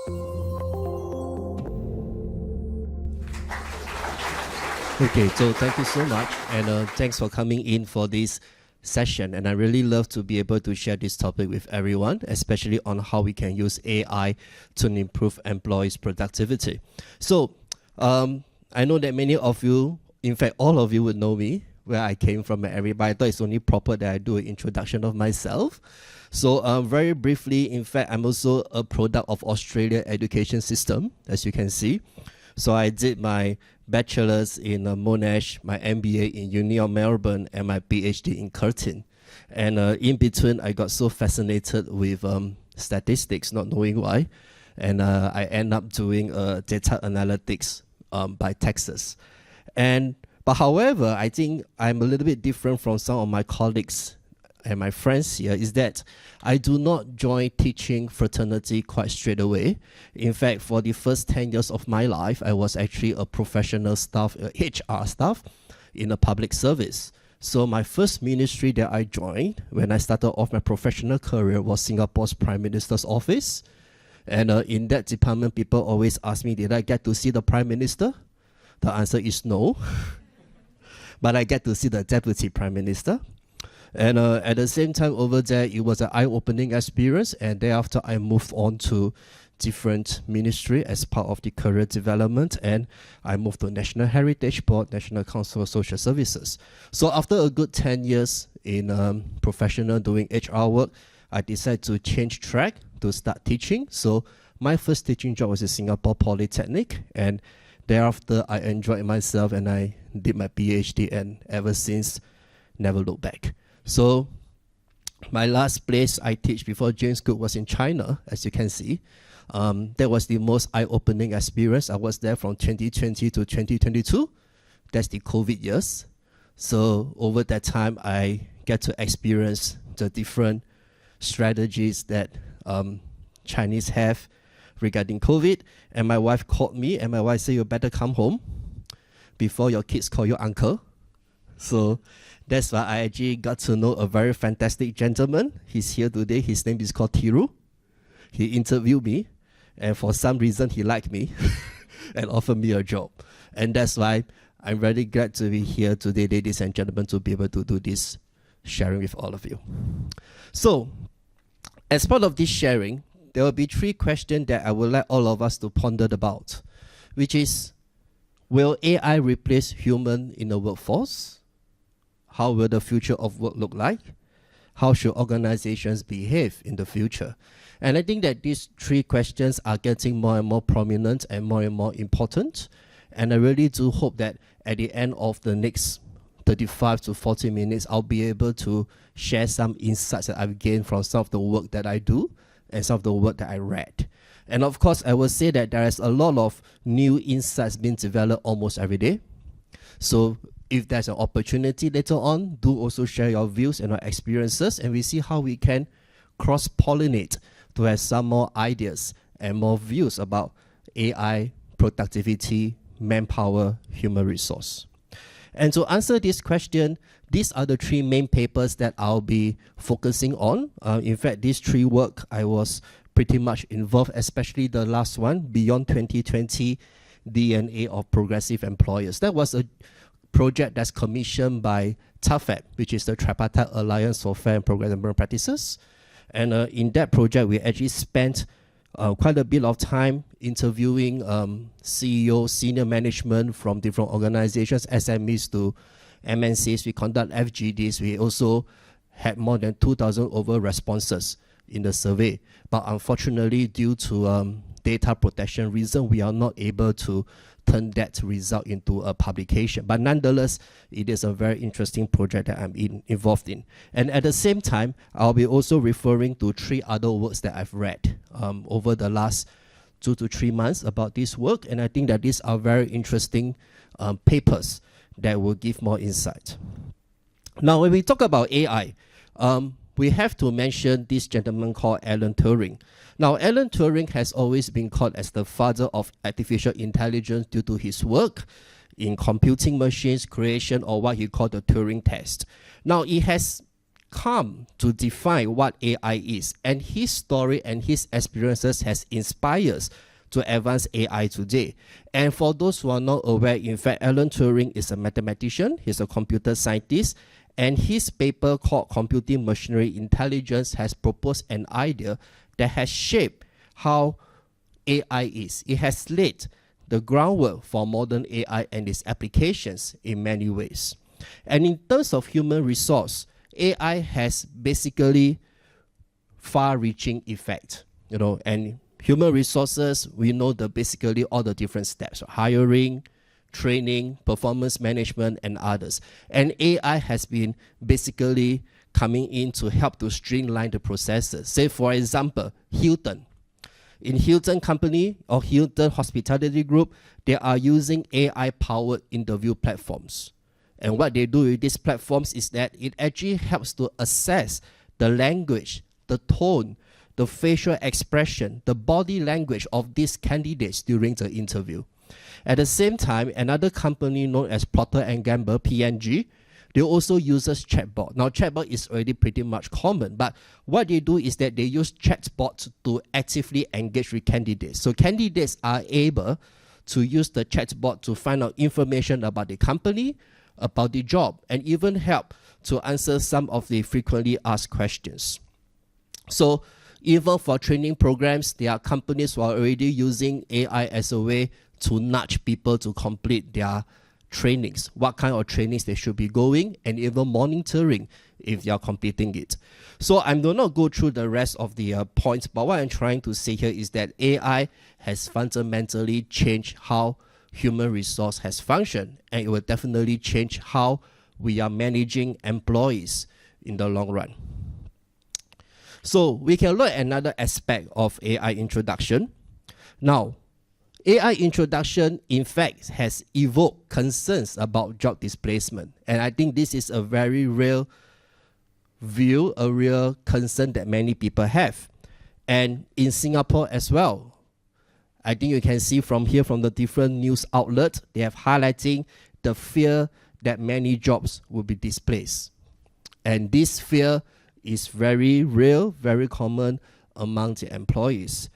Okay, so thank you so much, and thanks for coming in for this session. And I really love to be able to share this topic with everyone, especially on how we can use AI to improve employees' productivity. So I know that many of you, in fact, all of you would know me, where I came from and everybody. I thought it's only proper that I do an introduction of myself. So very briefly, in fact, I'm also a product of Australia education system, as you can see. So I did my bachelor's in Monash, my MBA in Uni of Melbourne, and my PhD in Curtin. And in between, I got so fascinated with statistics, not knowing why. And I end up doing data analytics by Texas. But however, I think I'm a little bit different from some of my colleagues and my friends here, is that I do not join teaching fraternity quite straight away. In fact, for the first 10 years of my life, I was actually a professional staff, HR staff in a public service. So my first ministry that I joined when I started off my professional career was Singapore's Prime Minister's office. And in that department, people always ask me, did I get to see the Prime Minister? The answer is no. But I get to see the Deputy Prime Minister. And at the same time over there, it was an eye-opening experience. And thereafter, I moved on to different ministry as part of the career development. And I moved to National Heritage Board, National Council of Social Services. So after a good 10 years in professional doing HR work, I decided to change track to start teaching. So my first teaching job was at Singapore Polytechnic. And thereafter, I enjoyed myself and I did my PhD. And ever since, never looked back. So my last place I teach before James Cook was in China, as you can see. That was the most eye-opening experience. I was there from 2020 to 2022. That's the COVID years. So over that time, I get to experience the different strategies that Chinese have regarding COVID. And my wife called me, and my wife said, you better come home before your kids call you uncle. So that's why I actually got to know a very fantastic gentleman. He's here today. His name is called Thiru. He interviewed me, and for some reason, he liked me and offered me a job. And that's why I'm very glad to be here today, ladies and gentlemen, to be able to do this sharing with all of you. So, as part of this sharing, there will be 3 questions that I would like all of us to ponder about, which is, will AI replace human in the workforce? How will the future of work look like? How should organizations behave in the future? And I think that these 3 questions are getting more and more prominent and more important. And I really do hope that at the end of the next 35 to 40 minutes, I'll be able to share some insights that I've gained from some of the work that I do and some of the work that I read. And of course, I will say that there is a lot of new insights being developed almost every day. So if there's an opportunity later on, do also share your views and your experiences, and we see how we can cross-pollinate to have some more ideas and more views about AI, productivity, manpower, human resource. And to answer this question, these are the 3 main papers that I'll be focusing on. In fact, these 3 work I was pretty much involved, especially the last one, Beyond 2020, DNA of Progressive Employers. That was a project that's commissioned by TAFEP, which is the Tripartite Alliance for Fair and Progressive Employment Practices. And in that project, we actually spent quite a bit of time interviewing CEOs, senior management from different organizations, SMEs to MNCs. We conduct FGDs. We also had more than 2,000 over responses in the survey. But unfortunately, due to data protection reason, we are not able to turn that result into a publication. But nonetheless, it is a very interesting project that I'm involved in. And at the same time, I'll be also referring to 3 other works that I've read over the last 2 to 3 months about this work. And I think that these are very interesting papers that will give more insight. Now, when we talk about AI, we have to mention this gentleman called Alan Turing. Now, Alan Turing has always been called as the father of artificial intelligence due to his work in computing machines creation, or what he called the Turing test. Now, it has come to define what AI is, and his story and his experiences has inspired us to advance AI today. And for those who are not aware, in fact, Alan Turing is a mathematician, he's a computer scientist, and his paper called Computing Machinery Intelligence has proposed an idea that has shaped how AI is. It has laid the groundwork for modern AI and its applications in many ways. And in terms of human resource, AI has basically far-reaching effect, and human resources, we know basically all the different steps, hiring, training, performance management, and others. And AI has been basically coming in to help to streamline the processes. Say, for example, Hilton. In Hilton Company or Hilton Hospitality Group, they are using AI-powered interview platforms. And what they do with these platforms is that it actually helps to assess the language, the tone, the facial expression, the body language of these candidates during the interview. At the same time, another company known as Procter & Gamble, P&G, they also uses chatbot. Now, chatbot is already pretty much common, but what they do is that they use chatbots to actively engage with candidates. So candidates are able to use the chatbot to find out information about the company, about the job, and even help to answer some of the frequently asked questions. So even for training programs, there are companies who are already using AI as a way to nudge people to complete their trainings, what kind of trainings they should be going, and even monitoring if they are completing it. So I will not go through the rest of the points, but what I'm trying to say here is that AI has fundamentally changed how human resource has functioned, and it will definitely change how we are managing employees in the long run. So we can look at another aspect of AI introduction. Now, AI introduction, in fact, has evoked concerns about job displacement. And I think this is a very real view, a real concern that many people have. And in Singapore as well, I think you can see from here, from the different news outlets, they have highlighting the fear that many jobs will be displaced. And this fear is very real, very common among the employees.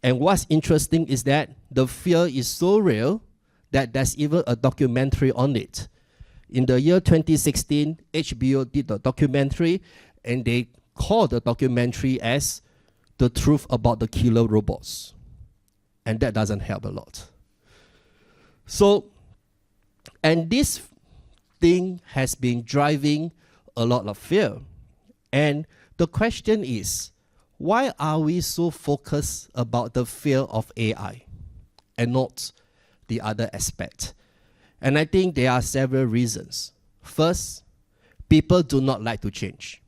And what's interesting is that the fear is so real that there's even a documentary on it. In the year 2016, HBO did a documentary, and they called the documentary as The Truth About the Killer Robots. And that doesn't help a lot. So, and this thing has been driving a lot of fear. And the question is, why are we so focused about the fear of AI and not the other aspect? And I think there are several reasons. First, people do not like to change.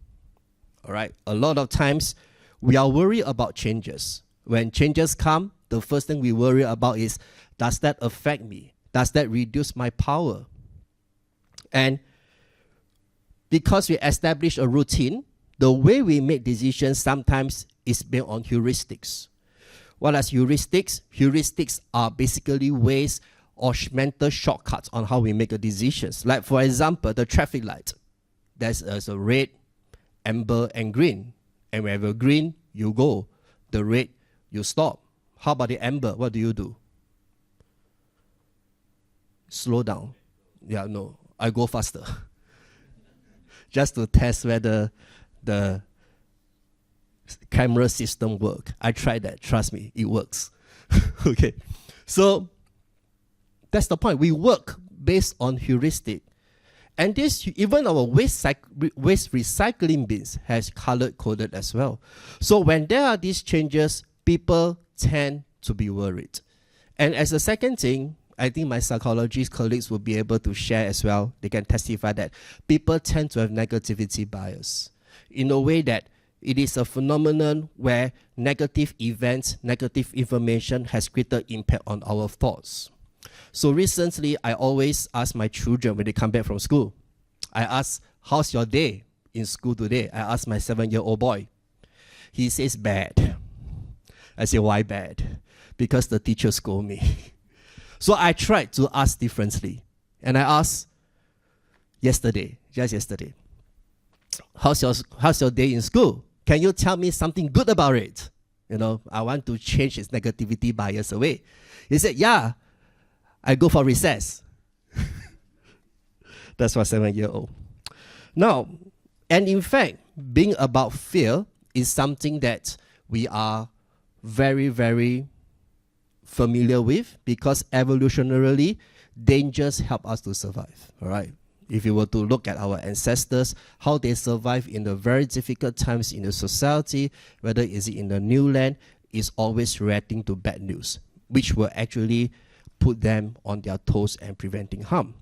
All right, a lot of times we are worried about changes. When changes come, the first thing we worry about is, does that affect me? Does that reduce my power? And because we establish a routine, the way we make decisions sometimes is based on heuristics. What are heuristics? Heuristics are basically ways or mental shortcuts on how we make decisions. Like, for example, the traffic light. There's a red, amber, and green. And whenever green, you go. The red, you stop. How about the amber? What do? Slow down. Yeah, no, I go faster. Just to test whether the camera system works. I tried that. Trust me, it works. Okay, so that's the point. We work based on heuristic. And this, even our waste recycling bins has color-coded as well. So when there are these changes, people tend to be worried. And as a second thing, I think my psychologist colleagues will be able to share as well. They can testify that people tend to have negativity bias in a way that it is a phenomenon where negative events, negative information has greater impact on our thoughts. So recently, I always ask my children when they come back from school, I ask, how's your day in school today? I ask my 7-year-old boy. He says, bad. I say, why bad? Because the teacher scolded me. So I tried to ask differently. And I asked just yesterday, how's your day in school? Can you tell me something good about it? I want to change its negativity bias away. He said, yeah, I go for recess. That's for 7-year-old. Now, and in fact, being about fear is something that we are very, very familiar with, because evolutionarily, dangers help us to survive, all right? If you were to look at our ancestors, how they survive in the very difficult times in the society, whether is it in the new land, is always reacting to bad news, which will actually put them on their toes and preventing harm.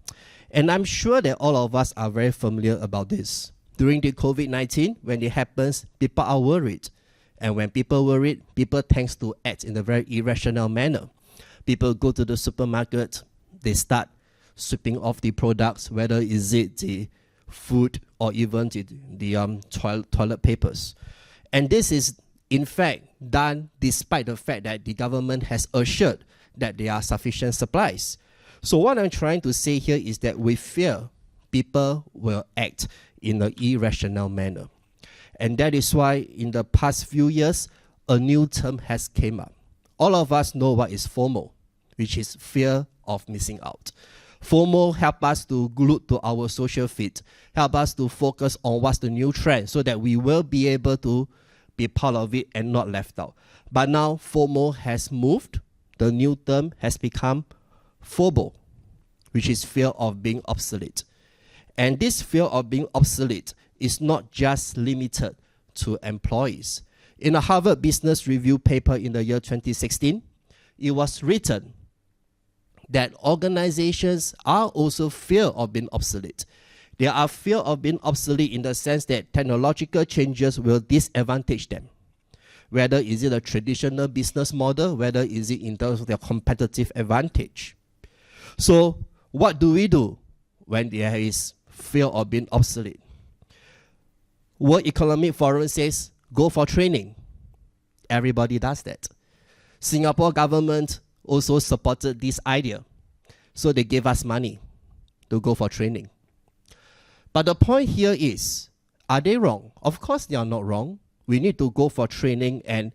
And I'm sure that all of us are very familiar about this. During the COVID-19, when it happens, people are worried. And when people worried, people tend to act in a very irrational manner. People go to the supermarket, they start sweeping off the products, whether is it the food or even the toilet papers. And this is, in fact, done despite the fact that the government has assured that there are sufficient supplies. So what I'm trying to say here is that with fear, people will act in an irrational manner. And that is why in the past few years, a new term has came up. All of us know what is FOMO, which is fear of missing out. FOMO help us to glue to our social feed, help us to focus on what's the new trend so that we will be able to be part of it and not left out. But now FOMO has moved. The new term has become FOBO, which is fear of being obsolete. And this fear of being obsolete is not just limited to employees. In a Harvard Business Review paper in the year 2016, it was written that organizations are also fear of being obsolete. They are fear of being obsolete in the sense that technological changes will disadvantage them. Whether is it a traditional business model, whether is it in terms of their competitive advantage. So what do we do when there is fear of being obsolete? World Economic Forum says, go for training. Everybody does that. Singapore government also supported this idea. So they gave us money to go for training. But the point here is, are they wrong? Of course they are not wrong. We need to go for training and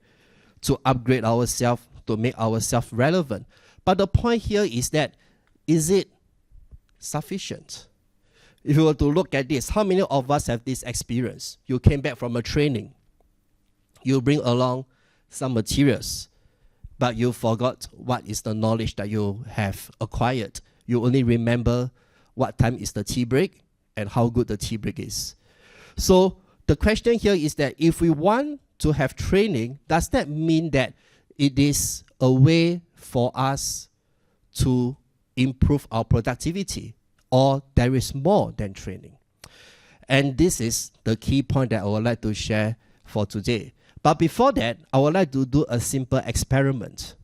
to upgrade ourselves, to make ourselves relevant. But the point here is that, is it sufficient? If you were to look at this, how many of us have this experience? You came back from a training. You bring along some materials, but you forgot what is the knowledge that you have acquired. You only remember what time is the tea break and how good the tea break is. So the question here is that if we want to have training, does that mean that it is a way for us to improve our productivity? Or there is more than training? And this is the key point that I would like to share for today. But before that, I would like to do a simple experiment.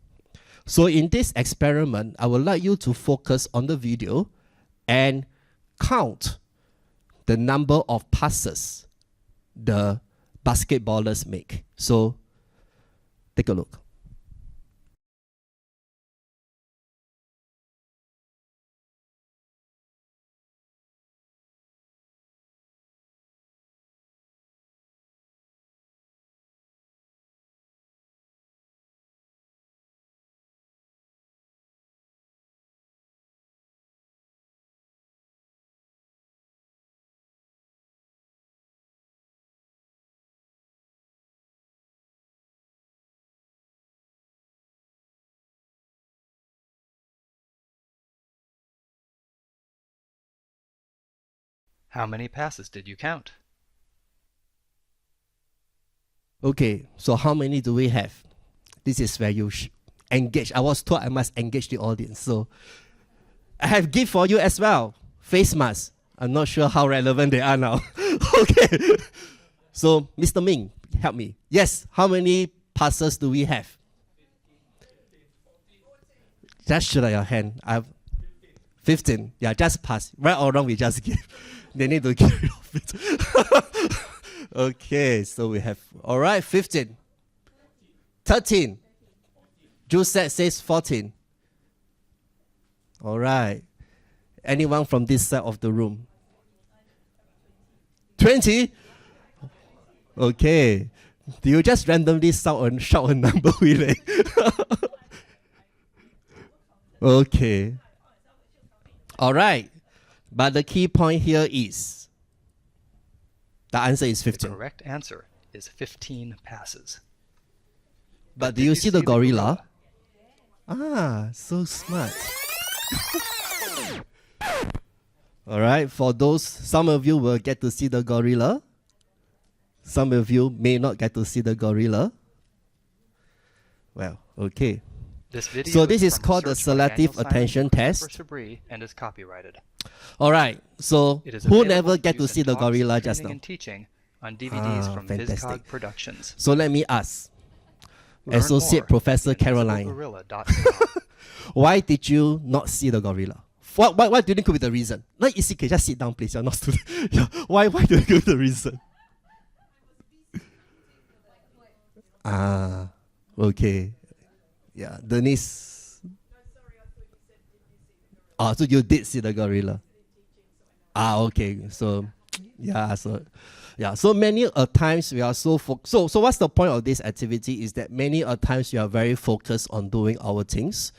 So in this experiment, I would like you to focus on the video and count the number of passes the basketballers make. So take a look. How many passes did you count? Okay, so how many do we have? This is where you engage. I was told I must engage the audience. So I have gift for you as well. Face masks. I'm not sure how relevant they are now. Okay. So Mr. Ming, help me. Yes, how many passes do we have? Just shoot out your hand. I've 15. Yeah, just pass. Right or wrong, we just give. They need to get rid of it. Okay, so we have, all right, 15. 13. Josette says 14. All right. Anyone from this side of the room? 20? Okay. Do you just randomly shout a number, Willie? Okay. All right. But the key point here is the answer is The 15. correct answer is 15 passes. But do you see the gorilla? Ah, so smart. All right. For those, some of you will get to see the gorilla. Some of you may not get to see the gorilla. Well, okay. This video So this is from called the research by selective Daniel Simon attention and test. Christopher Sabri and is copyrighted. All right. So It is who available never for get to use in see the talks, gorilla just training, now? and teaching on DVDs from fantastic. Physcog Productions. So let me ask, Learn Associate more Professor at Caroline, invisiblegorilla.com. why did you not see the gorilla? What do you think could be the reason? Like, you see, okay, just sit down, please. You're not student. Yeah. Why do you think could be the reason? Ah, okay. Yeah, Denise. Ah, so you did see the gorilla. Ah, okay. So, yeah, so many a times we are so what's the point of this activity is that many a times we are very focused on doing our things,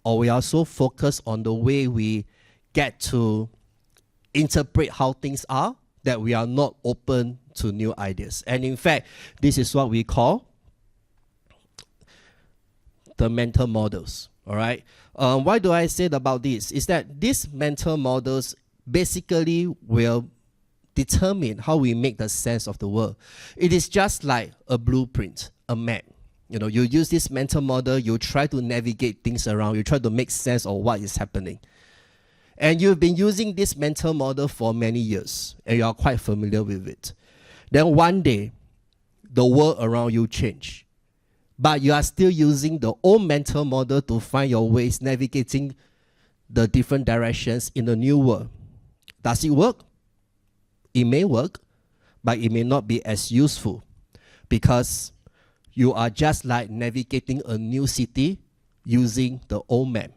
or we are so focused on the way we get to interpret how things are that we are not open to new ideas. And in fact, this is what we call the mental models. All right. Why do I say about this? Is that these mental models basically will determine how we make the sense of the world. It is just like a blueprint, a map. You know, you use this mental model, you try to navigate things around, you try to make sense of what is happening. And you've been using this mental model for many years, and you are quite familiar with it. Then one day, the world around you change. But you are still using the old mental model to find your ways navigating the different directions in the new world. Does it work? It may work, but it may not be as useful because you are just like navigating a new city using the old map,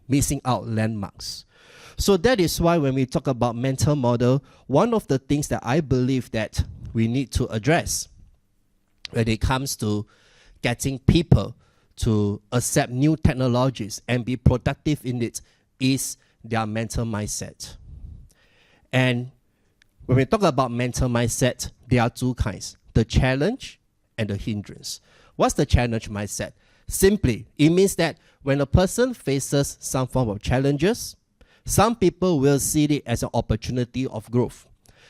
missing out landmarks. So that is why when we talk about mental model, one of the things that I believe that we need to address when it comes to getting people to accept new technologies and be productive in it is their mental mindset. And when we talk about mental mindset, there are two kinds, the challenge and the hindrance. What's the challenge mindset? Simply, it means that when a person faces some form of challenges, some people will see it as an opportunity of growth.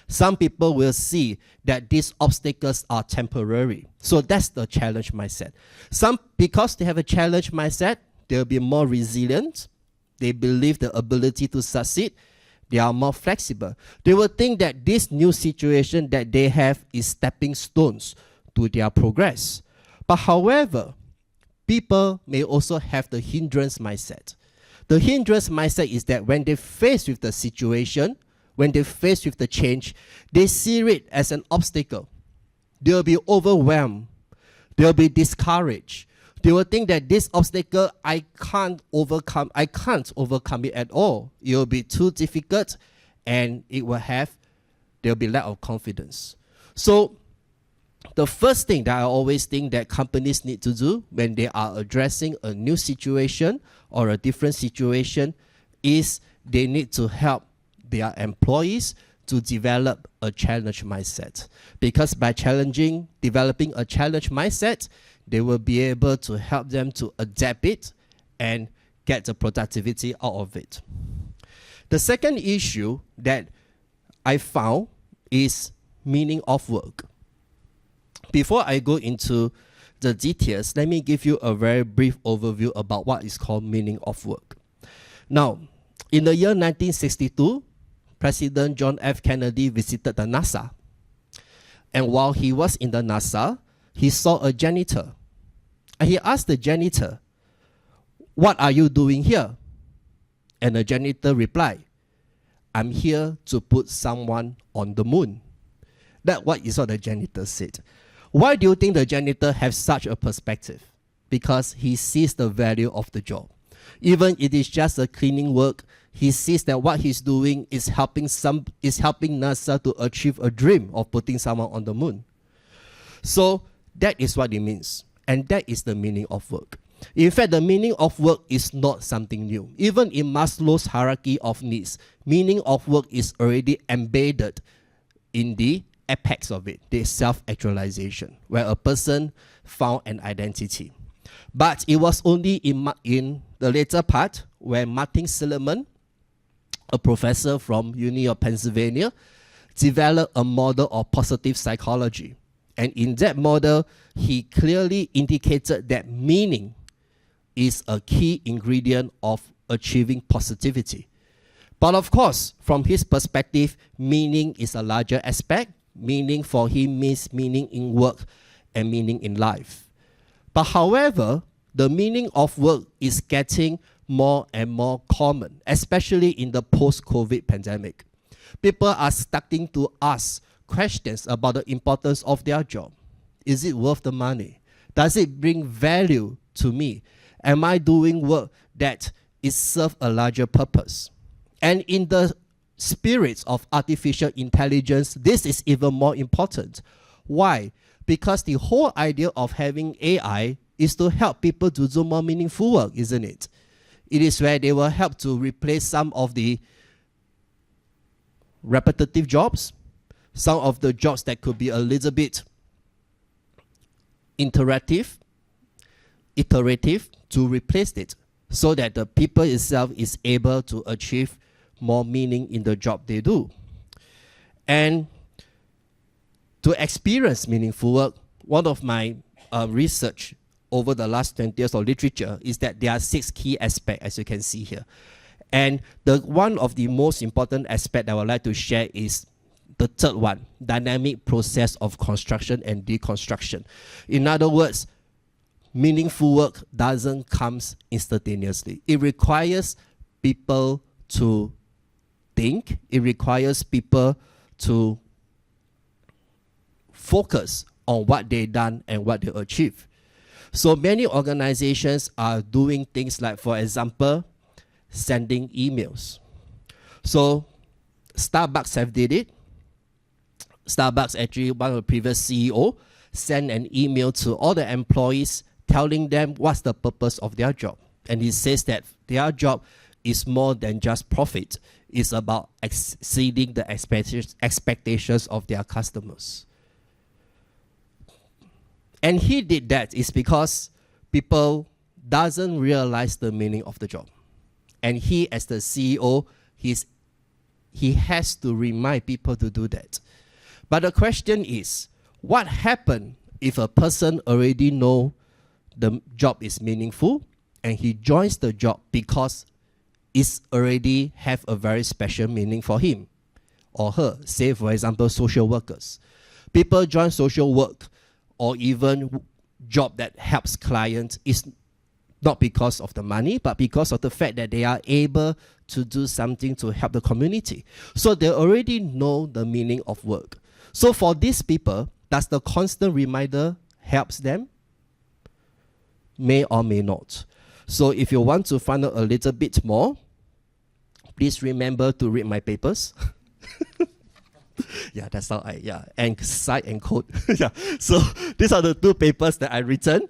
Some people will see that these obstacles are temporary. So that's the challenge mindset. Because they have a challenge mindset, they'll be more resilient. They believe the ability to succeed. They are more flexible. They will think that this new situation that they have is stepping stones to their progress. But however, people may also have the hindrance mindset. The hindrance mindset is that when they face with the situation, when they face with the change, they see it as an obstacle. They'll be overwhelmed. They'll be discouraged. They will think that this obstacle, I can't overcome it at all. It will be too difficult and there'll be lack of confidence. So the first thing that I always think that companies need to do when they are addressing a new situation or a different situation is they need to help their employees to develop a challenge mindset. Because by developing a challenge mindset, they will be able to help them to adapt it and get the productivity out of it. The second issue that I found is meaning of work. Before I go into the details, let me give you a very brief overview about what is called meaning of work. Now, in the year 1962, President John F. Kennedy visited the NASA. And while he was in the NASA, he saw a janitor. And he asked the janitor, "What are you doing here?" And the janitor replied, "I'm here to put someone on the moon." That's what the janitor said. Why do you think the janitor has such a perspective? Because he sees the value of the job. Even if it is just a cleaning work, he sees that what he's doing is helping NASA to achieve a dream of putting someone on the moon. So that is what it means, and that is the meaning of work. In fact, the meaning of work is not something new. Even in Maslow's hierarchy of needs, meaning of work is already embedded in the apex of it, the self-actualization, where a person found an identity. But it was only in the later part where Martin Seligman, a professor from Uni of Pennsylvania, developed a model of positive psychology. And in that model, he clearly indicated that meaning is a key ingredient of achieving positivity. But of course, from his perspective, meaning is a larger aspect. Meaning for him means meaning in work and meaning in life. But however, the meaning of work is getting more and more common, especially in the post-COVID pandemic. People are starting to ask questions about the importance of their job. Is it worth the money? Does it bring value to me? Am I doing work that is serve a larger purpose? And in the spirit of artificial intelligence, this is even more important. Why? Because the whole idea of having AI is to help people to do more meaningful work, isn't it? It is where they will help to replace some of the repetitive jobs, some of the jobs that could be a little bit iterative, to replace it, so that the people itself is able to achieve more meaning in the job they do. And to experience meaningful work, one of my research over the last 20 years of literature is that there are 6 key aspects, as you can see here. And one of the most important aspects I would like to share is the third one, dynamic process of construction and deconstruction. In other words, meaningful work doesn't come instantaneously. It requires people to think. It requires people to focus on what they've done and what they achieve. So many organizations are doing things like, for example, sending emails. So Starbucks have did it. Starbucks, actually, one of the previous CEO sent an email to all the employees telling them what's the purpose of their job. And he says that their job is more than just profit. It's about exceeding the expectations of their customers. And he did that is because people doesn't realize the meaning of the job. And he, as the CEO, he has to remind people to do that. But the question is, what happens if a person already know the job is meaningful and he joins the job because it's already have a very special meaning for him or her? Say, for example, social workers. People join social work or even job that helps clients is not because of the money, but because of the fact that they are able to do something to help the community. So they already know the meaning of work. So for these people, does the constant reminder helps them? May or may not. So if you want to find out a little bit more, please remember to read my papers. Yeah, that's how and cite and quote. Yeah. So these are the 2 papers that I've written.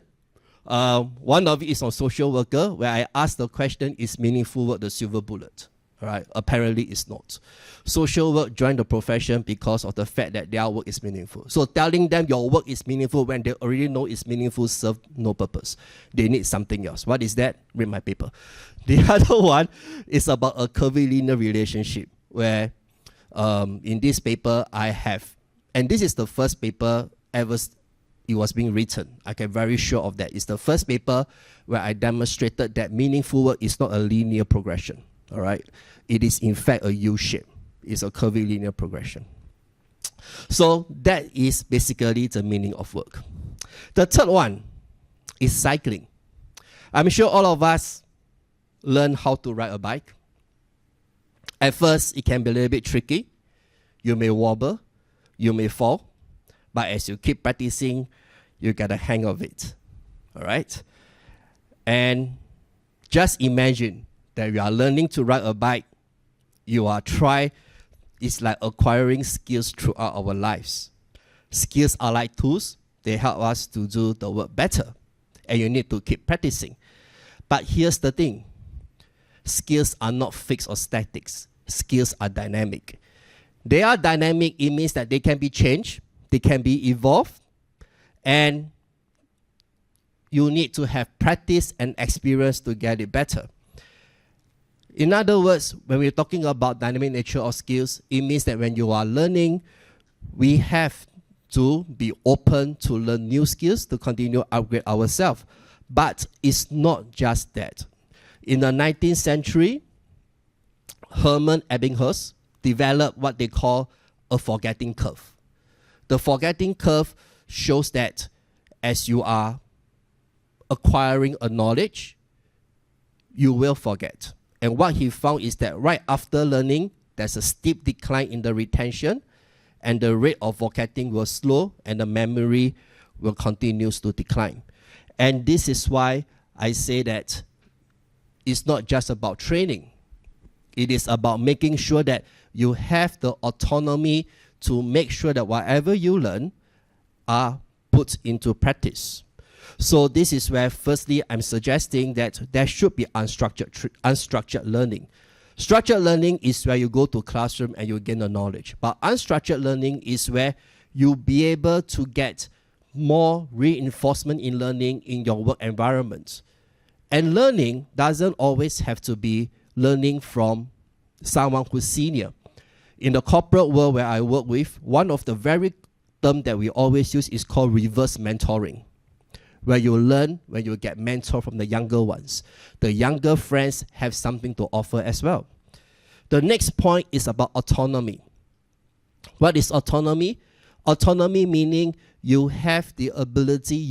One of it is on social worker, where I asked the question, is meaningful work the silver bullet? All right, apparently it's not. Social work joined the profession because of the fact that their work is meaningful. So telling them your work is meaningful when they already know it's meaningful serves no purpose. They need something else. What is that? Read my paper. The other one is about a curvilinear relationship, where in this paper I have, and this is the first paper ever it was being written. I can very sure of that. It's the first paper where I demonstrated that meaningful work is not a linear progression. All right, it is in fact a U-shape. It's a curvilinear progression. So that is basically the meaning of work. The third one is cycling. I'm sure all of us learn how to ride a bike. At first, it can be a little bit tricky. You may wobble, you may fall, but as you keep practicing, you get a hang of it. All right? And Just imagine that you are learning to ride a bike. It's like acquiring skills throughout our lives. Skills are like tools. They help us to do the work better. And you need to keep practicing. But here's the thing. Skills are not fixed or static. Skills are dynamic. They are dynamic. It means that they can be changed. They can be evolved. And you need to have practice and experience to get it better. In other words, when we're talking about dynamic nature of skills, it means that when you are learning, we have to be open to learn new skills to continue to upgrade ourselves. But it's not just that. In the 19th century, Hermann Ebbinghaus developed what they call a forgetting curve. The forgetting curve shows that as you are acquiring a knowledge, you will forget. And what he found is that right after learning, there's a steep decline in the retention, and the rate of forgetting will slow, and the memory will continue to decline. And this is why I say that it's not just about training. It is about making sure that you have the autonomy to make sure that whatever you learn are put into practice. So this is where, firstly, I'm suggesting that there should be unstructured learning. Structured learning is where you go to classroom and you gain the knowledge. But unstructured learning is where you'll be able to get more reinforcement in learning in your work environment. And learning doesn't always have to be learning from someone who's senior. In the corporate world where I work with, one of the very terms that we always use is called reverse mentoring, where you learn when you get mentored from the younger ones. The younger friends have something to offer as well. The next point is about autonomy. What is autonomy? Autonomy meaning you have the ability,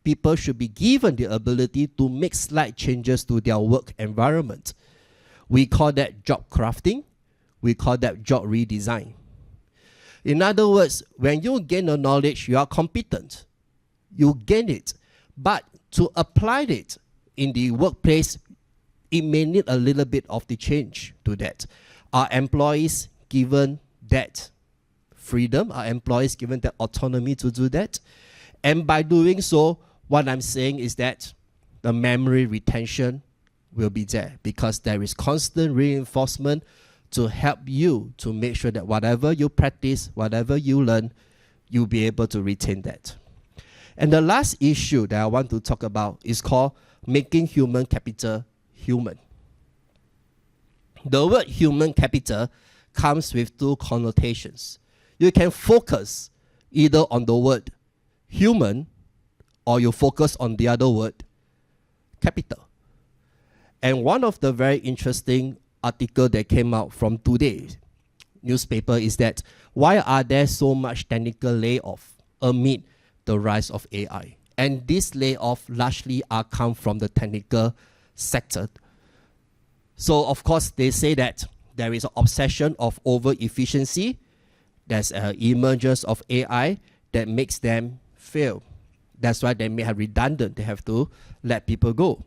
people should be given the ability to make slight changes to their work environment. We call that job crafting. We call that job redesign. In other words, when you gain the knowledge, you are competent. You gain it. But to apply it in the workplace, it may need a little bit of the change to that. Are employees given that freedom? Are employees given that autonomy to do that? And by doing so, what I'm saying is that the memory retention will be there because there is constant reinforcement to help you to make sure that whatever you practice, whatever you learn, you'll be able to retain that. And the last issue that I want to talk about is called making human capital human. The word human capital comes with two connotations. You can focus either on the word human or you focus on the other word, capital. And one of the very interesting article that came out from today's newspaper is that why are there so much technical layoff amid the rise of AI? And this layoff largely are come from the technical sector. So of course they say that there is an obsession of over efficiency. There's an emergence of AI that makes them fail. That's why they may have redundant. They have to let people go.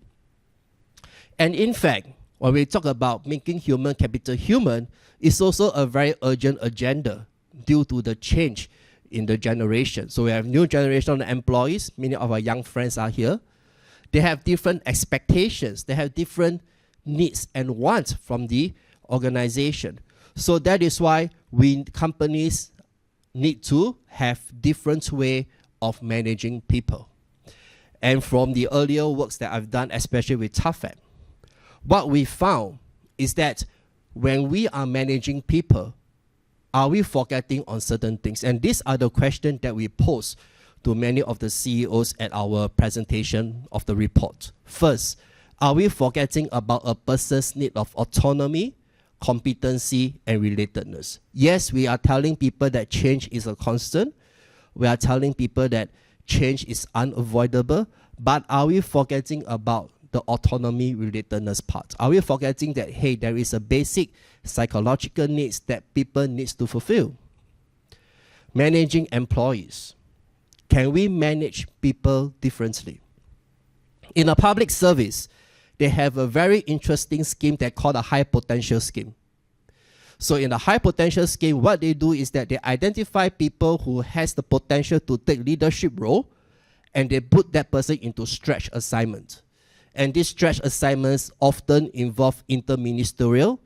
And in fact, when we talk about making human capital human, it's also a very urgent agenda due to the change in the generation. So we have new generation of employees. Many of our young friends are here. They have different expectations. They have different needs and wants from the organization. So that is why companies need to have different way of managing people. And from the earlier works that I've done, especially with TAFEM, what we found is that when we are managing people, are we forgetting on certain things? And these are the questions that we pose to many of the CEOs at our presentation of the report. First, are we forgetting about a person's need of autonomy, competency, and relatedness? Yes, we are telling people that change is a constant. We are telling people that change is unavoidable. But are we forgetting about the autonomy relatedness part? Are we forgetting that, hey, there is a basic psychological needs that people need to fulfill? Managing employees. Can we manage people differently? In a public service, they have a very interesting scheme they call the high potential scheme. So in the high potential scheme, what they do is that they identify people who has the potential to take leadership role, and they put that person into stretch assignment. And these stretch assignments often involve interministerial,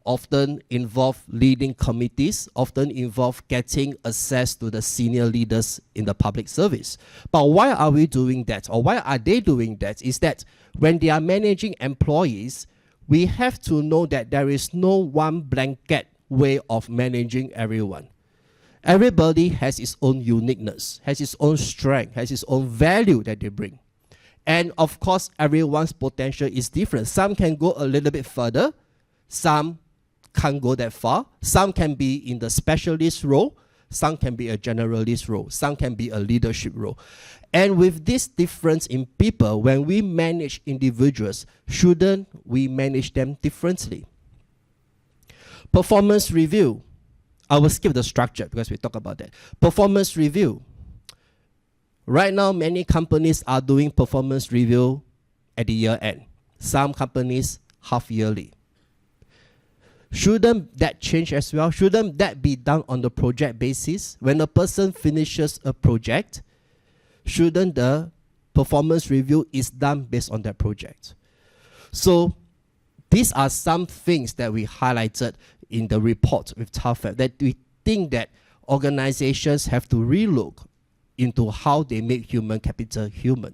often involve leading committees, often involve getting access to the senior leaders in the public service. But why are we doing that, or why are they doing that, is that when they are managing employees, we have to know that there is no one blanket way of managing everyone. Everybody has its own uniqueness, has its own strength, has its own value that they bring. And of course, everyone's potential is different. Some can go a little bit further, some can't go that far. Some can be in the specialist role, some can be a generalist role, some can be a leadership role. And with this difference in people, when we manage individuals, shouldn't we manage them differently? Performance review. I will skip the structure because we talk about that. Performance review. Right now, many companies are doing performance review at the year end. Some companies half yearly. Shouldn't that change as well? Shouldn't that be done on the project basis? When a person finishes a project, shouldn't the performance review is done based on that project? So these are some things that we highlighted in the report with TAFEP, that we think that organizations have to relook into how they make human capital human.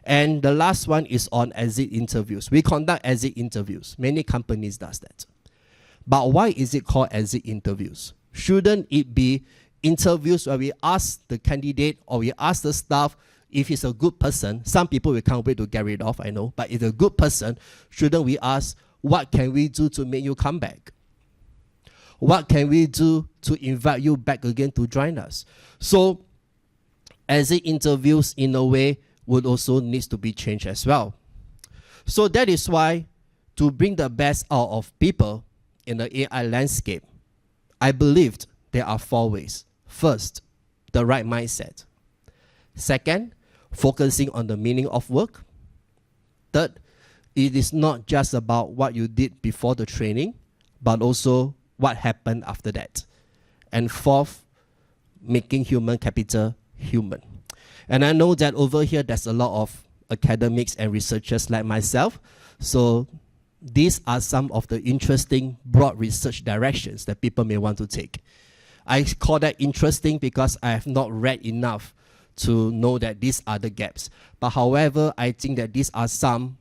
And the last one is on exit interviews. We conduct exit interviews. Many companies does that. But why is it called exit interviews? Shouldn't it be interviews where we ask the candidate or we ask the staff if he's a good person? Some people we can't wait to get rid of, I know. But if a good person, shouldn't we ask, what can we do to make you come back? What can we do to invite you back again to join us? So exit interviews in a way would also need to be changed as well. So that is why, to bring the best out of people in the AI landscape, I believed there are 4 ways. First, the right mindset. Second, focusing on the meaning of work. Third, it is not just about what you did before the training, but also what happened after that. And fourth, making human capital human. And I know that over here there's a lot of academics and researchers like myself. So these are some of the interesting broad research directions that people may want to take. I call that interesting because I have not read enough to know that these are the gaps. But however, I think that these are some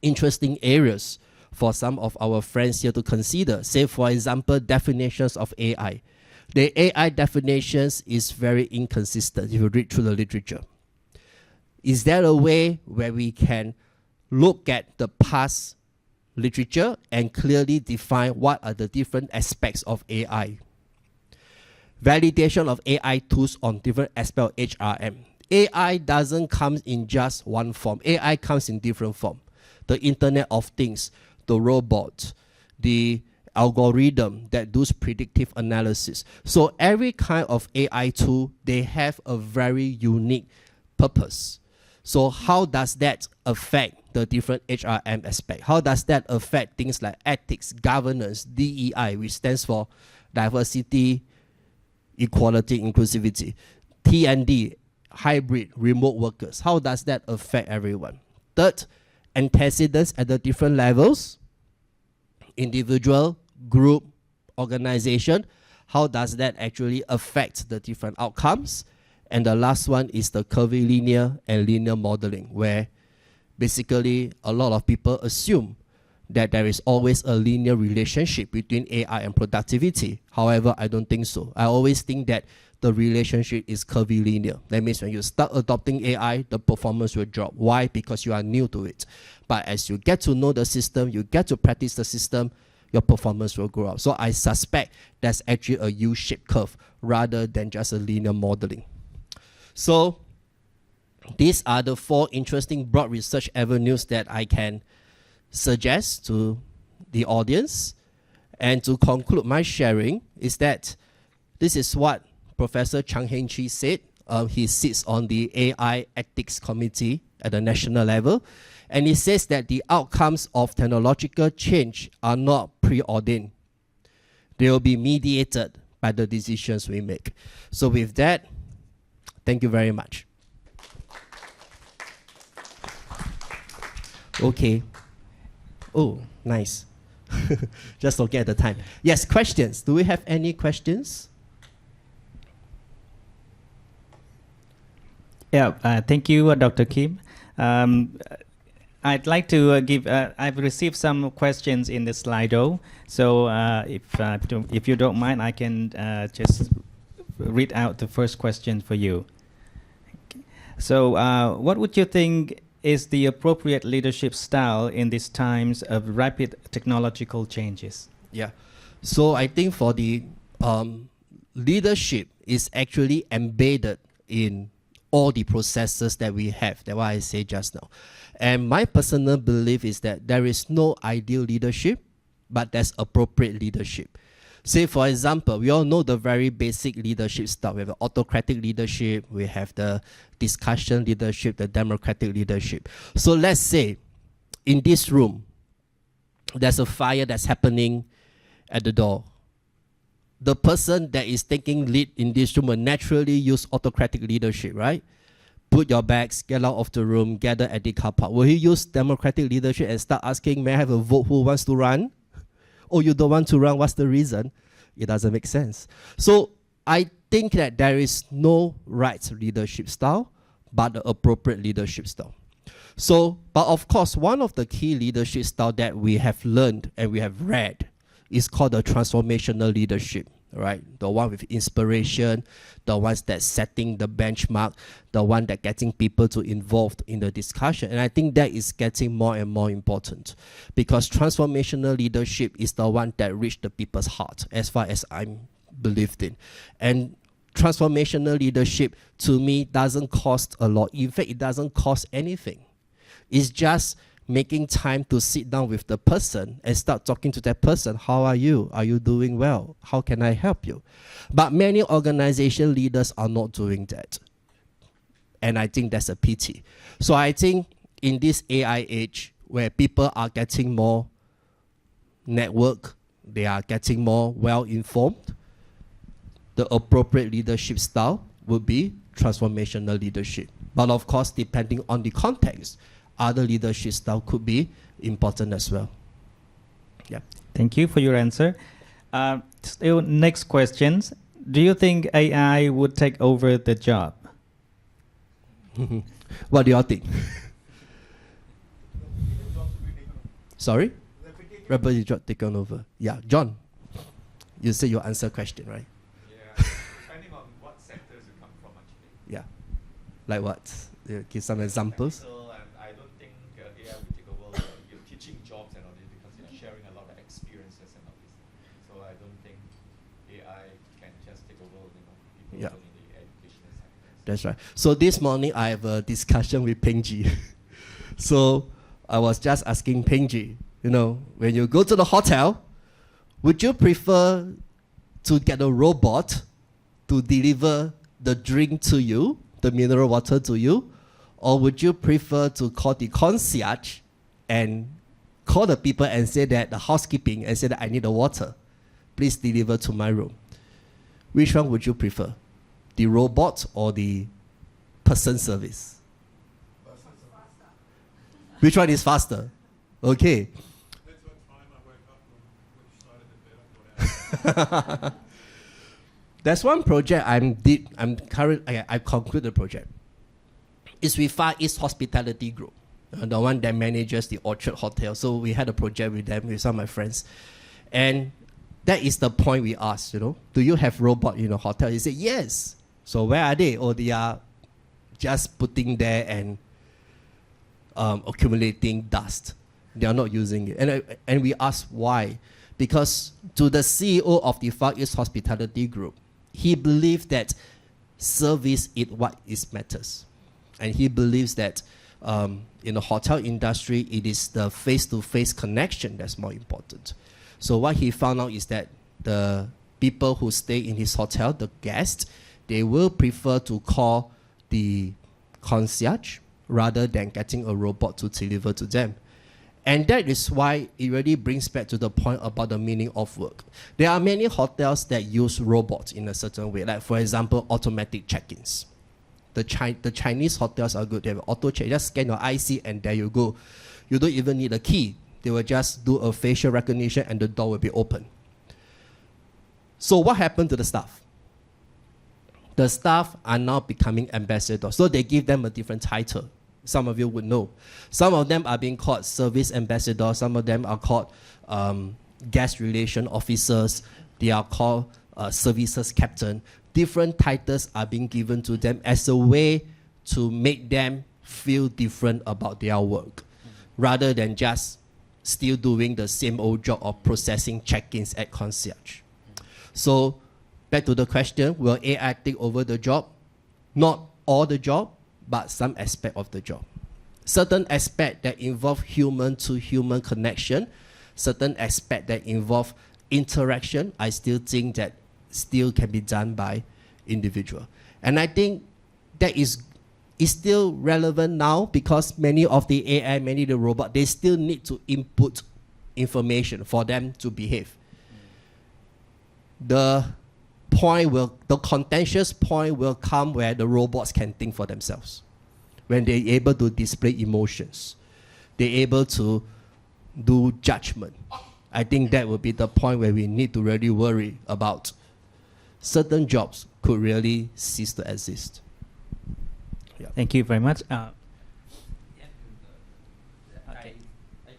interesting areas for some of our friends here to consider. Say, for example, definitions of AI. The AI definitions is very inconsistent if you read through the literature. Is there a way where we can look at the past literature and clearly define what are the different aspects of AI? Validation of AI tools on different aspects of HRM. AI doesn't come in just one form. AI comes in different form. The Internet of Things, the robot, the algorithm that does predictive analysis. So every kind of AI tool, they have a very unique purpose. So how does that affect the different HRM aspect? How does that affect things like ethics, governance, DEI, which stands for diversity, equality, inclusivity, T&D, hybrid, remote workers? How does that affect everyone? Third, antecedents at the different levels, individual, group, organization. How does that actually affect the different outcomes? And the last one is the curvilinear and linear modeling, where basically a lot of people assume that there is always a linear relationship between AI and productivity. However, I don't think so. I always think that the relationship is curvilinear. That means when you start adopting AI, the performance will drop. Why? Because you are new to it. But as you get to know the system, you get to practice the system, your performance will grow up. So I suspect that's actually a U-shaped curve rather than just a linear modeling. So these are the 4 interesting broad research avenues that I can suggest to the audience. And to conclude my sharing is that this is what Professor Chang Heng Chi said. He sits on the AI Ethics Committee at the national level. And it says that the outcomes of technological change are not preordained. They will be mediated by the decisions we make. So with that, thank you very much. Okay. Oh, nice. Just looking at the time. Yes, questions. Do we have any questions? Yeah, thank you, Dr. Kim. I'd like to I've received some questions in the Slido. So if you don't mind, I can just read out the first question for you. Okay. So what would you think is the appropriate leadership style in these times of rapid technological changes? Yeah. So I think for the leadership is actually embedded in all the processes that we have. That's what I said just now. And my personal belief is that there is no ideal leadership, but there's appropriate leadership. Say, for example, we all know the very basic leadership style. We have the autocratic leadership, we have the discussion leadership, the democratic leadership. So let's say in this room, there's a fire that's happening at the door. The person that is taking lead in this room will naturally use autocratic leadership, right? Put your bags, get out of the room, gather at the car park. Will he use democratic leadership and start asking, may I have a vote, who wants to run? Oh, you don't want to run, what's the reason? It doesn't make sense. So I think that there is no right leadership style, but the appropriate leadership style. So, but of course, one of the key leadership style that we have learned and we have read is called the transformational leadership, right? The one with inspiration, the ones that setting the benchmark, the one that getting people to involved in the discussion. And I think that is getting more and more important because transformational leadership is the one that reach the people's heart as far as I'm believed in. And transformational leadership to me doesn't cost a lot. In fact, it doesn't cost anything. It's just making time to sit down with the person and start talking to that person. How are you? Are you doing well? How can I help you? But many organization leaders are not doing that. And I think that's a pity. So I think in this AI age where people are getting more network, they are getting more well-informed, the appropriate leadership style would be transformational leadership. But of course, depending on the context, other leadership style could be important as well. Yeah. Thank you for your answer. Still, next questions. Do you think AI would take over the job? What do you all think? Sorry? Rapidly job taken over. Yeah, John. You say you answer question, right? Yeah, depending on what sectors you come from, actually. Yeah. Like what? Give some examples. And I don't think AI will take over your teaching jobs and all this because you're sharing a lot of experiences and all this. So I don't think AI can just take over, people Yeah. in the educational sector. That's right. So this morning I have a discussion with Pengji. So I was just asking Pengji, when you go to the hotel, would you prefer to get a robot to deliver the drink to you, the mineral water to you, or would you prefer to call the concierge and call the people and say that the housekeeping and say that I need the water, please deliver to my room? Which one would you prefer? The robot or the person service? Which one is faster? Okay. That's what time I woke up when you started the bit. There's one project I concluded the project. It's with Far East Hospitality Group, the one that manages the Orchard Hotel. So we had a project with them, with some of my friends. And that is the point we asked, do you have robot in the hotel? He said, yes. So where are they? Or they are just putting there and accumulating dust. They are not using it. And we asked why. Because to the CEO of the Far East Hospitality Group, he believed that service is what is matters. And he believes that in the hotel industry, it is the face-to-face connection that's more important. So what he found out is that the people who stay in his hotel, the guests, they will prefer to call the concierge rather than getting a robot to deliver to them. And that is why it really brings back to the point about the meaning of work. There are many hotels that use robots in a certain way, like for example, automatic check-ins. The Chinese hotels are good. They have auto check. Just scan your IC and there you go. You don't even need a key. They will just do a facial recognition and the door will be open. So what happened to the staff? The staff are now becoming ambassadors. So they give them a different title. Some of you would know. Some of them are being called service ambassadors. Some of them are called guest relation officers. They are called services captain. Different titles are being given to them as a way to make them feel different about their work, rather than just still doing the same old job of processing check-ins at concierge. So back to the question, will AI take over the job? Not all the job, but some aspect of the job. Certain aspect that involve human-to-human connection, certain aspect that involve interaction, I still think that still can be done by individual. And I think that is still relevant now because many of the AI, many of the robot, they still need to input information for them to behave. The contentious point will come where the robots can think for themselves. When they're able to display emotions, they're able to do judgment. I think that will be the point where we need to really worry about certain jobs could really cease to exist. Yeah. Thank you very much. I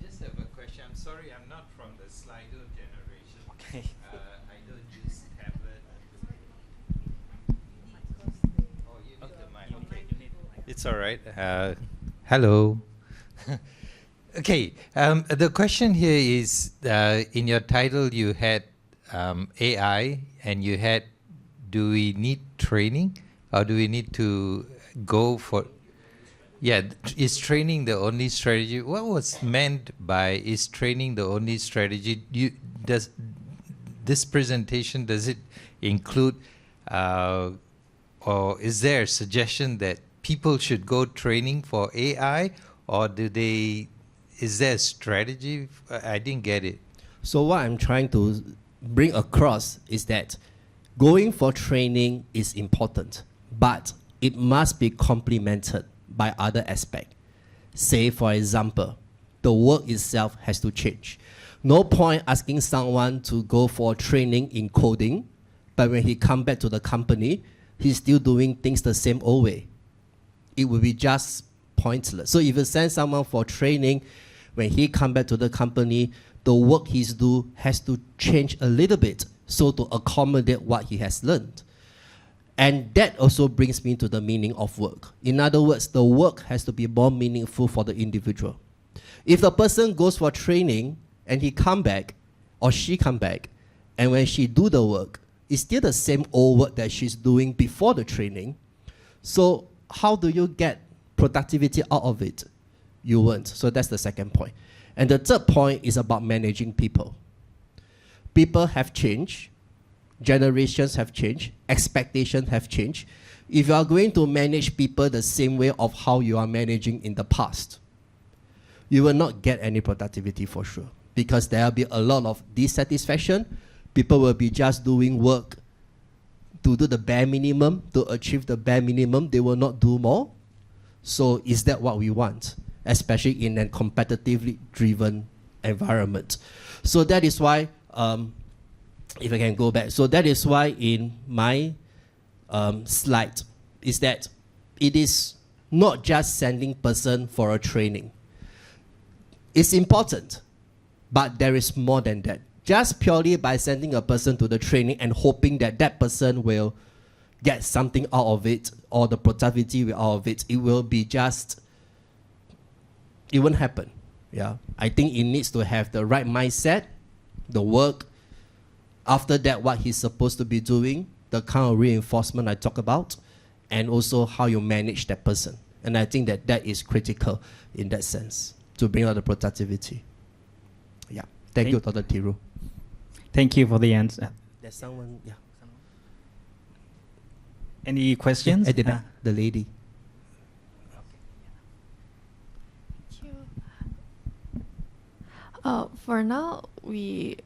just have a question. I'm sorry, I'm not from the Slido generation. Okay. I don't use tablet. Oh, you need the mic. Okay. It's all right. Hello. Okay. The question here is, in your title you had AI, and you had, do we need training, or do we need to go for? Yeah, is training the only strategy? What was meant by is training the only strategy? Does this presentation, does it include, or is there a suggestion that people should go training for AI, or is there a strategy? I didn't get it. So what I'm trying to bring across is that going for training is important, but it must be complemented by other aspects. Say, for example, the work itself has to change. No point asking someone to go for training in coding, but when he comes back to the company, he's still doing things the same old way. It will be just pointless. So if you send someone for training, when he comes back to the company, the work he's do has to change a little bit so to accommodate what he has learned. And that also brings me to the meaning of work. In other words, the work has to be more meaningful for the individual. If the person goes for training and he come back, or she come back, and when she do the work, it's still the same old work that she's doing before the training. So how do you get productivity out of it? You won't. So that's the second point. And the third point is about managing people. People have changed. Generations have changed. Expectations have changed. If you are going to manage people the same way of how you are managing in the past, you will not get any productivity for sure, because there will be a lot of dissatisfaction. People will be just doing work to do the bare minimum, to achieve the bare minimum. They will not do more. So is that what we want, especially in a competitively driven environment? So that is why, if I can go back, so that is why in my slide is that it is not just sending person for a training. It's important, but there is more than that. Just purely by sending a person to the training and hoping that that person will get something out of it, or the productivity out of it, it will be just, it won't happen. Yeah, I think it needs to have the right mindset, the work. After that, what he's supposed to be doing, the kind of reinforcement I talk about, and also how you manage that person. And I think that that is critical in that sense to bring out the productivity. Yeah, thank you, Dr. Thiru. Thank you for the answer. There's someone, yeah. Any questions? At the back, the lady. For now, we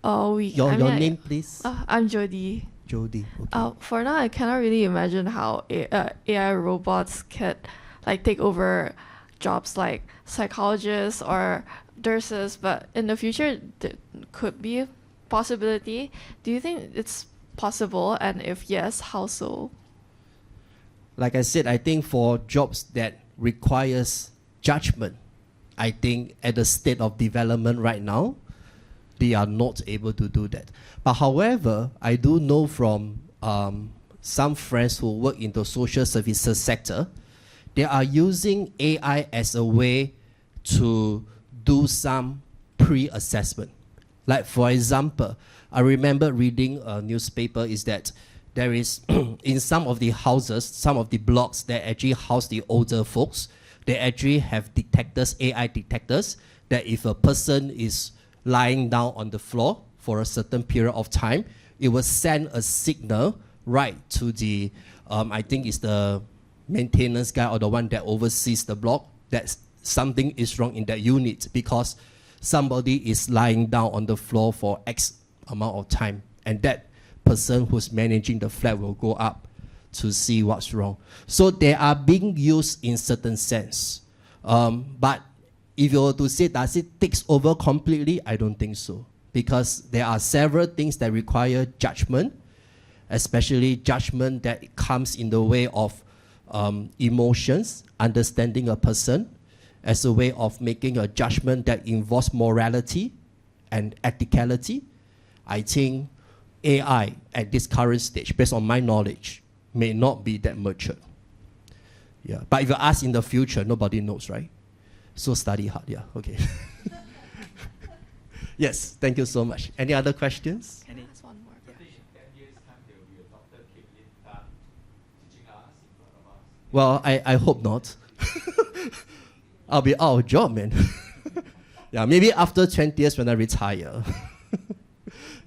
Your name, please. I'm Jody. Jody. Okay. For now, I cannot really imagine how AI robots could like take over jobs like psychologists or nurses, but in the future, there could be a possibility. Do you think it's possible? And if yes, how so? Like I said, I think for jobs that requires judgment, I think at the state of development right now, they are not able to do that. But however, I do know from some friends who work in the social services sector, they are using AI as a way to do some pre-assessment. Like for example, I remember reading a newspaper is that there is in some of the houses, some of the blocks that actually house the older folks, they actually have detectors, AI detectors, that if a person is lying down on the floor for a certain period of time, it will send a signal right to the, I think it's the maintenance guy or the one that oversees the block, that something is wrong in that unit because somebody is lying down on the floor for X amount of time. And that person who's managing the flat will go up to see what's wrong. So they are being used in certain sense. But if you were to say, does it takes over completely? I don't think so. Because there are several things that require judgment, especially judgment that comes in the way of emotions, understanding a person, as a way of making a judgment that involves morality and ethicality. I think AI at this current stage, based on my knowledge, may not be that mature. Yeah, but if you ask in the future, nobody knows, right? So study hard, yeah, okay. Yes, thank you so much. Any other questions? Can I ask one more? I think in 10 years' time, there will be a Dr. Caitlin Tan teaching us in front of us. Well, I hope not. I'll be out of job, man. Yeah, maybe after 20 years when I retire.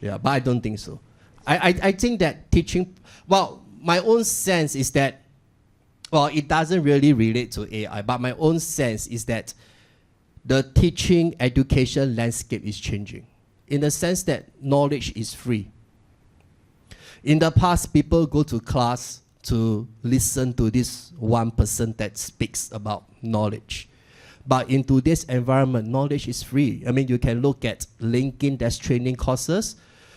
Yeah, but I don't think so. I think that teaching, well, my own sense is that, well, it doesn't really relate to AI, but my own sense is that the teaching education landscape is changing in the sense that knowledge is free. In the past, people go to class to listen to this one person that speaks about knowledge. But in today's environment, knowledge is free. I mean, you can look at LinkedIn, there's training courses.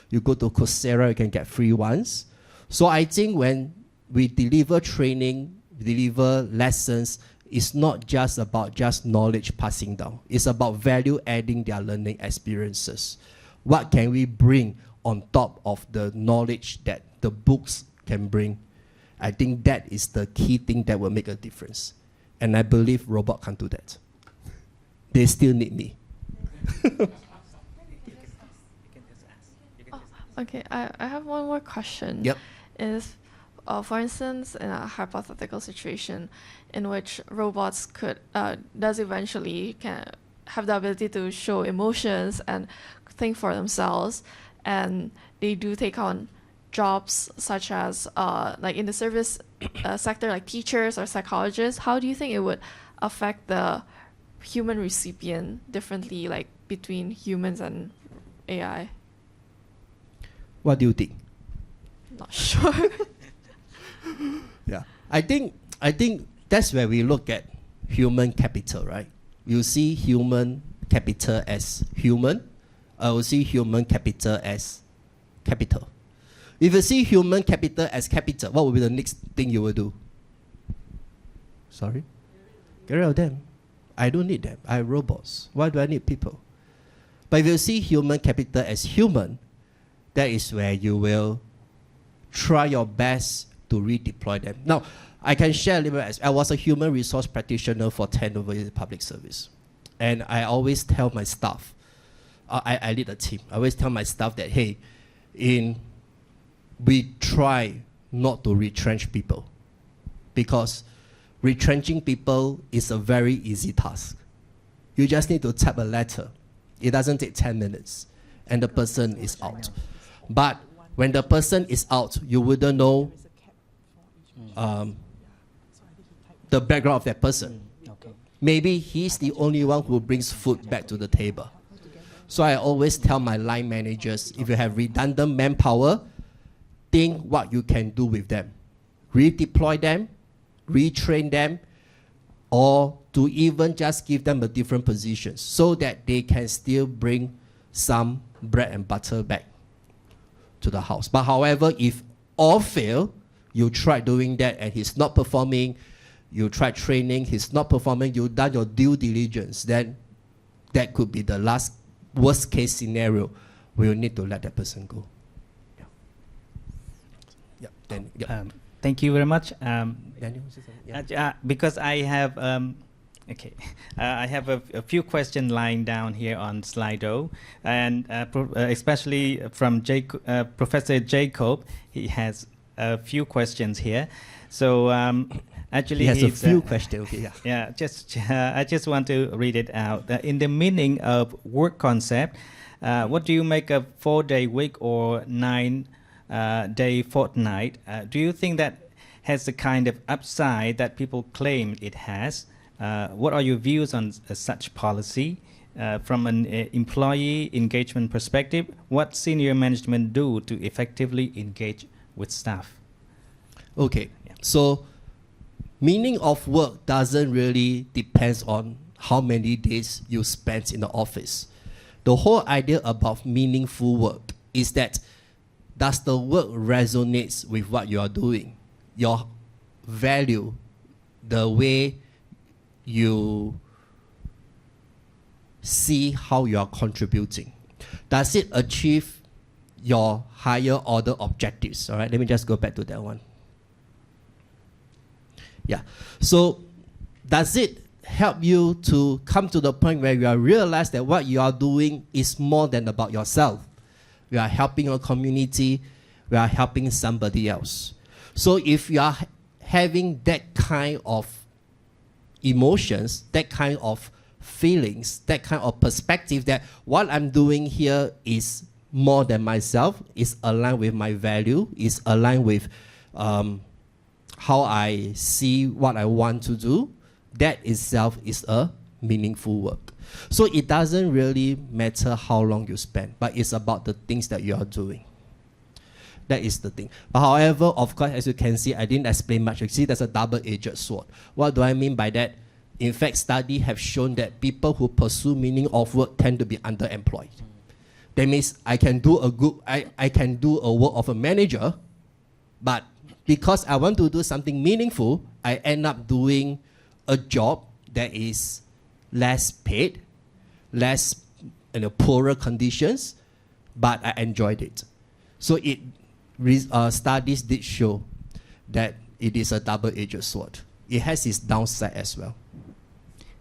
You go to Coursera, you can get free ones. So I think when we deliver training, deliver lessons, it's not just about just knowledge passing down. It's about value adding their learning experiences. What can we bring on top of the knowledge that the books can bring? I think that is the key thing that will make a difference. And I believe robot can't do that. They still need me. Okay, I have one more question. Yep. Is, for instance, in a hypothetical situation in which robots does eventually can have the ability to show emotions and think for themselves, and they do take on jobs such as like in the service sector, like teachers or psychologists, how do you think it would affect the human recipient differently, like between humans and AI? What do you think? Not sure. Yeah, I think that's where we look at human capital, right? You see human capital as human. I will see human capital as capital. If you see human capital as capital, what will be the next thing you will do? Sorry? Get rid of them. I don't need them. I have robots. Why do I need people? But if you see human capital as human, that is where you will try your best to redeploy them. Now, I can share a little bit. I was a human resource practitioner for 10 over years in public service. And I always tell my staff, I lead a team. I always tell my staff that, hey, we try not to retrench people, because retrenching people is a very easy task. You just need to type a letter. It doesn't take 10 minutes, and the person is out. But when the person is out, you wouldn't know the background of that person. Maybe he's the only one who brings food back to the table. So I always tell my line managers, if you have redundant manpower, think what you can do with them. Redeploy them, retrain them, or to even just give them a different position so that they can still bring some bread and butter back to the house. But however, if all fail, you try doing that and he's not performing, you try training, he's not performing, you've done your due diligence, then that could be the last worst case scenario. We'll need to let that person go. Yeah. Yeah. Then, yeah. Thank you very much. Daniel, say something? Yeah. Because I have I have a few questions lying down here on Slido, and especially from Professor Jacob. He has a few questions here. So actually, he has a few questions. Okay, yeah. Yeah. I just want to read it out. In the meaning of work concept, what do you make of 4-day week or 9-day fortnight? Do you think that has the kind of upside that people claim it has? What are your views on such policy? From an employee engagement perspective, what senior management do to effectively engage with staff? Okay, Yeah. so meaning of work doesn't really depend on how many days you spend in the office. The whole idea about meaningful work is that does the work resonates with what you are doing? Your value, the way you see how you are contributing. Does it achieve your higher order objectives? All right, let me just go back to that one. Yeah, so does it help you to come to the point where you realize that what you are doing is more than about yourself? You are helping your community, you are helping somebody else. So if you are having that kind of emotions, that kind of feelings, that kind of perspective that what I'm doing here is more than myself, is aligned with my value, is aligned with how I see what I want to do, that itself is a meaningful work. So it doesn't really matter how long you spend, but it's about the things that you are doing. That is the thing. But however, of course, as you can see, I didn't explain much. You see, there's a double-edged sword. What do I mean by that? In fact, studies have shown that people who pursue meaning of work tend to be underemployed. That means I can do a work of a manager, but because I want to do something meaningful, I end up doing a job that is less paid, less poorer conditions, but I enjoyed it. So studies did show that it is a double-edged sword. It has its downside as well.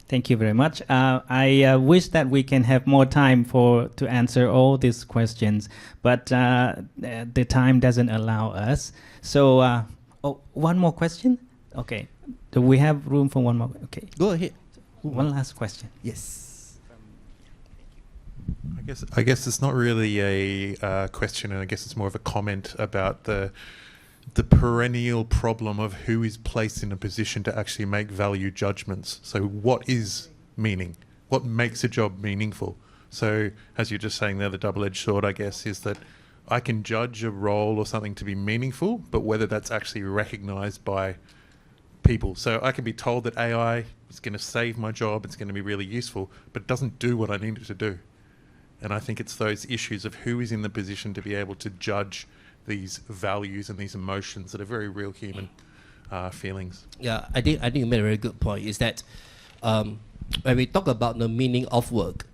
Thank you very much. I wish that we can have more time to answer all these questions, but the time doesn't allow us. So, one more question? Okay. Do we have room for one more? Okay. Go ahead. One last question. Yes. I guess it's not really a question, and I guess it's more of a comment about the perennial problem of who is placed in a position to actually make value judgments. So what is meaning? What makes a job meaningful? So as you're just saying there, the double-edged sword, I guess, is that I can judge a role or something to be meaningful, but whether that's actually recognized by people. So I can be told that AI is going to save my job, it's going to be really useful, but it doesn't do what I need it to do. And I think it's those issues of who is in the position to be able to judge these values and these emotions that are very real human feelings. Yeah, I think you made a very good point. Is that when we talk about the meaning of work,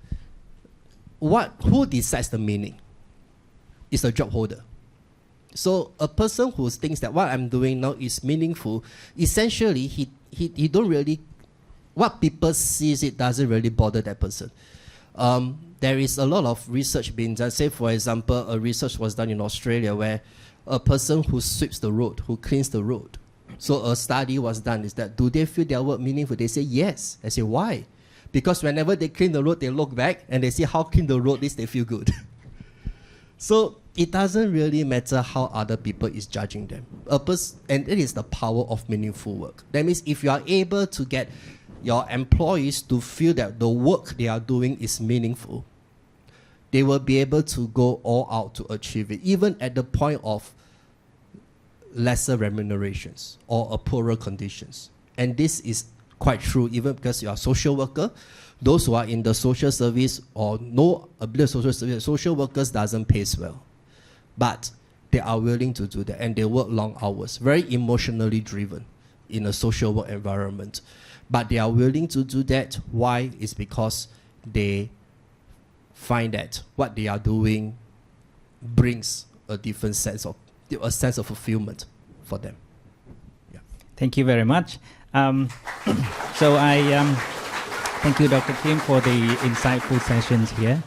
who decides the meaning? It's the job holder. So a person who thinks that what I'm doing now is meaningful, essentially he don't really, what people sees it doesn't really bother that person. There is a lot of research being done. Say, for example, a research was done in Australia where a person who sweeps the road, who cleans the road. So a study was done, is that do they feel their work meaningful? They say yes. I say, why? Because whenever they clean the road, they look back and they see how clean the road is, they feel good. So it doesn't really matter how other people is judging them. And it is the power of meaningful work. That means if you are able to get your employees to feel that the work they are doing is meaningful, they will be able to go all out to achieve it, even at the point of lesser remunerations or a poorer conditions. And this is quite true even because you are a social worker. Those who are in the social service or no ability of social service, social workers doesn't pay well. But they are willing to do that and they work long hours, very emotionally driven in a social work environment. But they are willing to do that. Why? It's because they find that what they are doing brings a different sense of fulfillment for them. Yeah. Thank you very much. So I thank you, Dr. Kim, for the insightful sessions here.